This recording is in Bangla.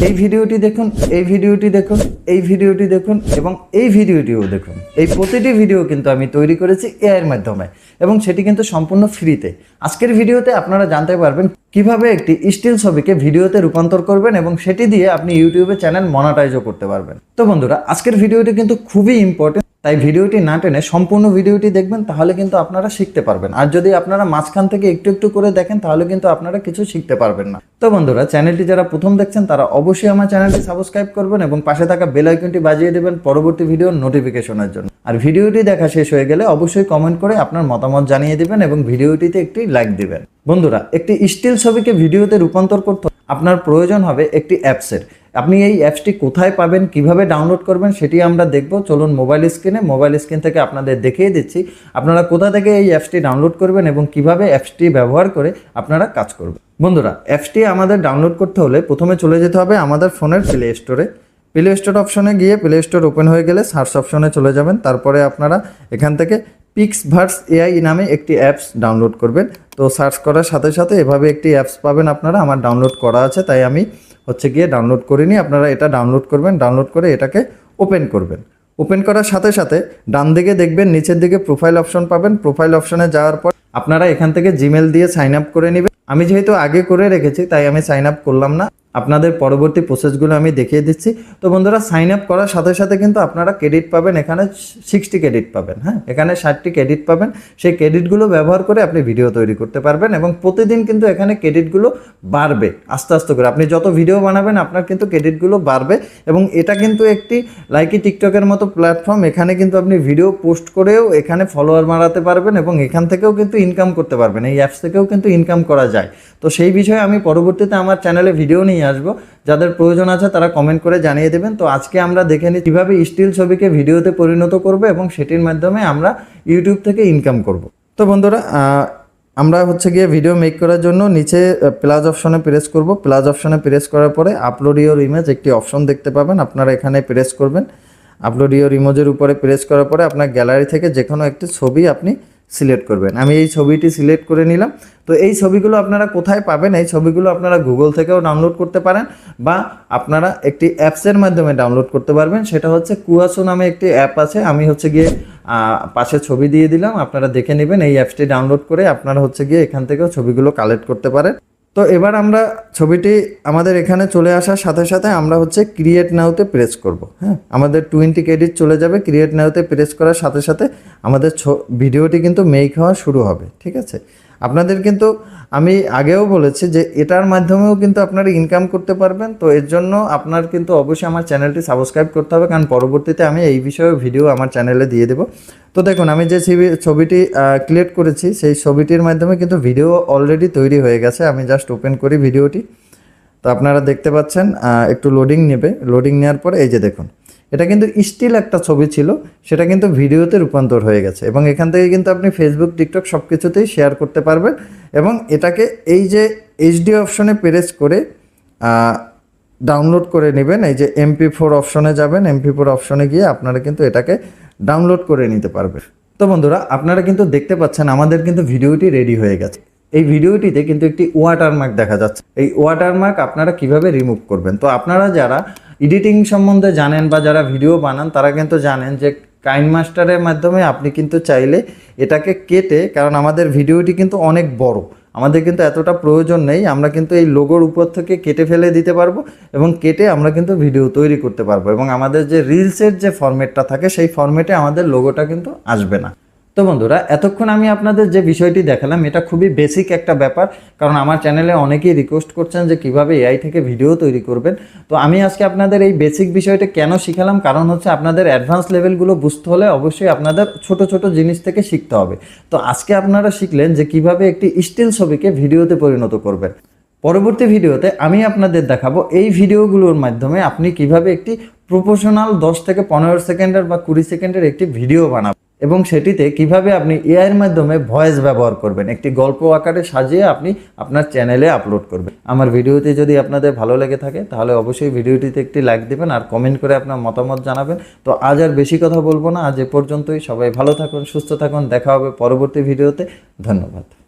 এই ভিডিওটি দেখুন, এই ভিডিওটি দেখুন, এই ভিডিওটি দেখুন এবং এই ভিডিওটিও দেখুন। এই প্রতিটি ভিডিও কিন্তু আমি তৈরি করেছি এআই এর মাধ্যমে এবং সেটি কিন্তু সম্পূর্ণ ফ্রিতে। আজকের ভিডিওতে আপনারা জানতে পারবেন কিভাবে একটি স্টিল ছবিকে ভিডিওতে রূপান্তর করবেন এবং সেটি দিয়ে আপনি ইউটিউবে চ্যানেল মনিটাইজও করতে পারবেন। তো বন্ধুরা, আজকের ভিডিওটি কিন্তু খুবই ইম্পর্টেন্ট, তাই ভিডিওটি না টেনে সম্পূর্ণ ভিডিওটি দেখবেন, তাহলে কিন্তু আপনারা শিখতে পারবেন। আর যদি আপনারা মাঝখান থেকে একটু একটু করে দেখেন তাহলে কিন্তু আপনারা কিছু শিখতে পারবেন না। তো বন্ধুরা, চ্যানেলটি যারা প্রথম দেখছেন তারা অবশ্যই আমার চ্যানেলটি সাবস্ক্রাইব করবেন এবং পাশে থাকা বেল আইকনটি বাজিয়ে দেবেন পরবর্তী ভিডিওর নোটিফিকেশনের জন্য। আর ভিডিওটি দেখা শেষ হয়ে গেলে অবশ্যই কমেন্ট করে আপনার মতামত জানিয়ে দিবেন এবং ভিডিওটিতে একটি লাইক দিবেন। বন্ধুরা, একটি স্টিল ছবিকে ভিডিওতে রূপান্তর করতে আপনার প্রয়োজন হবে একটি অ্যাপসের। আপনি এই অ্যাপসটি কোথায় পাবেন, কিভাবে ডাউনলোড করবেন সেটি আমরা দেখব। চলুন মোবাইল স্ক্রিন থেকে আপনাদের দেখিয়ে দিচ্ছি আপনারা কোথা থেকে এই অ্যাপসটি ডাউনলোড করবেন এবং কিভাবে অ্যাপসটি ব্যবহার করে আপনারা কাজ করবেন। বন্ধুরা, অ্যাপসটি আমাদের ডাউনলোড করতে হলে প্রথমে চলে যেতে হবে আমাদের ফোনের প্লে স্টোরে। প্লে স্টোর অপশনে গিয়ে প্লে স্টোর ওপেন হয়ে গেলে সার্চ অপশনে চলে যাবেন। তারপরে আপনারা এখান থেকে পিক্সভার্স এআই নামে একটি অ্যাপস ডাউনলোড করবেন। তো সার্চ করার সাথে সাথে এভাবে একটি অ্যাপস পাবেন আপনারা। আমার ডাউনলোড করা আছে তাই আমি গিয়ে ডাউনলোড করে নিই। আপনারা এটা ডাউনলোড করবেন, ডাউনলোড করে এটাকে ওপেন করবেন। ওপেন করার সাথে সাথে ডান দিকে দেখবেন নিচের দিকে প্রোফাইল অপশন পাবেন। প্রোফাইল অপশনে যাওয়ার পর আপনারা এখান থেকে জিমেল দিয়ে সাইন আপ করে নেবেন। আমি যেহেতু আগে করে রেখেছি তাই আমি সাইন আপ করলাম না, আপনাদের পরবর্তী প্রসেসগুলো আমি দেখিয়ে দিচ্ছি। তো বন্ধুরা, সাইন আপ করার সাথে সাথে কিন্তু আপনারা ক্রেডিট পাবেন, এখানে 60 ক্রেডিট পাবেন। হ্যাঁ, এখানে 60টি ক্রেডিট পাবেন। সেই ক্রেডিটগুলো ব্যবহার করে আপনি ভিডিও তৈরি করতে পারবেন এবং প্রতিদিন কিন্তু এখানে ক্রেডিটগুলো বাড়বে আস্তে আস্তে করে। আপনি যত ভিডিও বানাবেন আপনার কিন্তু ক্রেডিটগুলো বাড়বে এবং এটা কিন্তু একটি লাইকি টিকটকের মতো প্ল্যাটফর্ম। এখানে কিন্তু আপনি ভিডিও পোস্ট করেও এখানে ফলোয়ার বাড়াতে পারবেন এবং এখান থেকেও কিন্তু ইনকাম করতে পারবেন। এই অ্যাপস থেকেও কিন্তু ইনকাম করা যায়। তো সেই বিষয়ে আমি পরবর্তীতে আমার চ্যানেলে ভিডিও নিয়ে আসবো। যাদের প্রয়োজন আছে তারা কমেন্ট করে জানিয়ে দেবেন। তো আজকে আমরা দেখে নিই কীভাবে স্টিল ছবিকে ভিডিওতে পরিণত করব এবং সেটির মাধ্যমে আমরা ইউটিউব থেকে ইনকাম করব। তো বন্ধুরা, আমরা গিয়ে ভিডিও মেক করার জন্য নিচে প্লাস অপশনে প্রেস করব। প্লাস অপশনে প্রেস করার পরে আপলোড ইওর ইমেজ একটি অপশন দেখতে পাবেন, আপনারা এখানে প্রেস করবেন। আপলোড ইওর ইমেজের উপরে প্রেস করার পরে আপনার গ্যালারি থেকে যে কোনো একটি ছবি আপনি সিলেক্ট করবেন। আমি এই ছবিটি সিলেক্ট করে নিলাম। তো এই ছবিগুলো আপনারা কোথায় পাবেন? এই ছবিগুলো আপনারা গুগল থেকেও ডাউনলোড করতে পারেন বা আপনারা একটি অ্যাপসের মাধ্যমে ডাউনলোড করতে পারবেন। সেটা হচ্ছে কুয়াশো নামে একটি অ্যাপ আছে। আমি গিয়ে পাশে ছবি দিয়ে দিলাম, আপনারা দেখে নেবেন। এই অ্যাপসটি ডাউনলোড করে আপনারা গিয়ে এখান থেকেও ছবিগুলো কালেক্ট করতে পারেন। তো এবার আমরা ছবিটি আমাদের এখানে চলে আসার সাথে সাথে আমরা ক্রিয়েট নাওতে প্রেস করব। হ্যাঁ, আমাদের 20 ক্রেডিট চলে যাবে। ক্রিয়েট নাওতে প্রেস করার সাথে সাথে আমাদের ভিডিওটি কিন্তু মেক হওয়া শুরু হবে। ঠিক আছে, আপনাদের কিন্তু আমি আগেও বলেছি যে এটার মাধ্যমেও কিন্তু আপনারা ইনকাম করতে পারবেন। তো এর জন্য আপনার কিন্তু অবশ্যই আমার চ্যানেলটি সাবস্ক্রাইব করতে হবে, কারণ পরবর্তীতে আমি এই বিষয়ে ভিডিও আমার চ্যানেলে দিয়ে দেবো। তো দেখুন, আমি যে ছবিটি ক্রিয়েট করেছি সেই ছবিটির মাধ্যমে কিন্তু ভিডিও অলরেডি তৈরি হয়ে গেছে। আমি জাস্ট ওপেন করি ভিডিওটি। তো আপনারা দেখতে পাচ্ছেন একটু লোডিং নেবে। লোডিং নেওয়ার পরে এই যে দেখুন, এটা কিন্তু স্টিল একটা ছবি ছিল, সেটা কিন্তু ভিডিওতে রূপান্তর হয়ে গেছে এবং এখান থেকে কিন্তু আপনি ফেসবুক, টিকটক সব কিছুতেই শেয়ার করতে পারবেন। এবং এটাকে এই যে এইচডি অপশনে প্রেস করে ডাউনলোড করে নেবেন। এই যে MP4 অপশনে যাবেন, MP4 অপশনে গিয়ে আপনারা কিন্তু এটাকে ডাউনলোড করে নিতে পারবেন। তো বন্ধুরা, আপনারা কিন্তু দেখতে পাচ্ছেন আমাদের কিন্তু ভিডিওটি রেডি হয়ে গেছে। এই ভিডিওটিতে কিন্তু একটি ওয়াটারমার্ক দেখা যাচ্ছে। এই ওয়াটারমার্ক আপনারা কিভাবে রিমুভ করবেন? তো আপনারা যারা এডিটিং সম্বন্ধে জানেন বা যারা ভিডিও বানান তারা কিন্তু জানেন যে কাইনমাস্টারের মাধ্যমে আপনি কিন্তু চাইলে এটাকে কেটে, কারণ আমাদের ভিডিওটি কিন্তু অনেক বড়, আমাদের কিন্তু এতটা প্রয়োজন নেই, আমরা কিন্তু এই লোগোর উপর থেকে কেটে ফেলে দিতে পারবো এবং কেটে আমরা কিন্তু ভিডিও তৈরি করতে পারবো এবং আমাদের যে রিলসের যে ফরম্যাটটা থাকে সেই ফরম্যাটে আমাদের লোগোটা কিন্তু আসবে না। তো বন্ধুরা, এতক্ষণ আমি আপনাদের যে বিষয়টি দেখালাম এটা খুবই বেসিক একটা ব্যাপার, কারণ আমার চ্যানেলে অনেকেই রিকোয়েস্ট করছেন যে কিভাবে এআই থেকে ভিডিও তৈরি করবেন। তো আমি আজকে আপনাদের এই বেসিক বিষয়টা কেন শিখালাম, কারণ আপনাদের অ্যাডভান্স লেভেলগুলো বুঝতে হলে অবশ্যই আপনাদের ছোট ছোট জিনিস থেকে শিখতে হবে। তো আজকে আপনারা শিখলেন যে কিভাবে একটি স্টিল ছবিকে ভিডিওতে পরিণত করবেন। পরবর্তী ভিডিওতে আমি আপনাদের দেখাবো এই ভিডিওগুলোর মাধ্যমে আপনি কিভাবে একটি প্রফেশনাল 10 থেকে 15 সেকেন্ডের বা 20 সেকেন্ডের একটি ভিডিও বানাবেন এবং সেটিতে কিভাবে আপনি এআই এর মাধ্যমে ভয়েস ব্যবহার করবেন, একটি গল্প আকারে সাজিয়ে আপনি আপনার চ্যানেলে আপলোড করবেন। আমার ভিডিওটি যদি আপনাদের ভালো লেগে থাকে তাহলে অবশ্যই ভিডিওটিতে একটি লাইক দেবেন আর কমেন্ট করে আপনার মতামত জানাবেন। তো আজ আর বেশি কথা বলবো না, আজ এ পর্যন্তই। সবাই ভালো থাকুন, সুস্থ থাকুন, দেখা হবে পরবর্তী ভিডিওতে। ধন্যবাদ।